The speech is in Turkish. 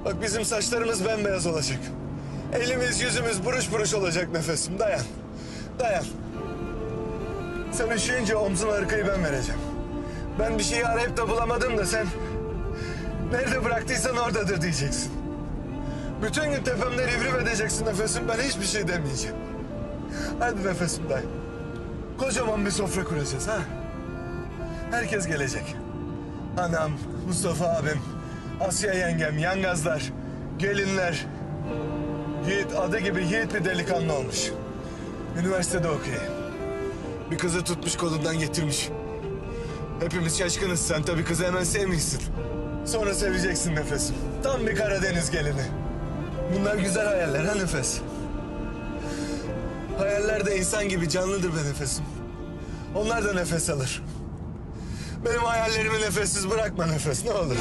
Bak bizim saçlarımız bembeyaz olacak. Elimiz yüzümüz buruş buruş olacak nefesim. Dayan. Dayan. Sen üşüyünce omzuna hırkayı ben vereceğim. Ben bir şeyi arayıp da bulamadım da sen... Nerede bıraktıysan oradadır diyeceksin. Bütün gün tepemde rivriv edeceksin nefesim. Ben hiçbir şey demeyeceğim. Hadi nefesim dayan. Kocaman bir sofra kuracağız ha. Herkes gelecek. Anam, Mustafa abim, Asya yengem, yangazlar, gelinler. Yiğit adı gibi yiğit bir delikanlı olmuş. Üniversitede okuyor. Bir kızı tutmuş kolundan getirmiş. Hepimiz şaşkınız. Sen tabii kızı hemen sevmişsin. Sonra seveceksin nefesim. Tam bir Karadeniz gelini. Bunlar güzel hayaller ha nefes. Hayaller de insan gibi canlıdır be nefesim. Onlar da nefes alır. Benim hayallerimi nefessiz bırakma nefes ne olur.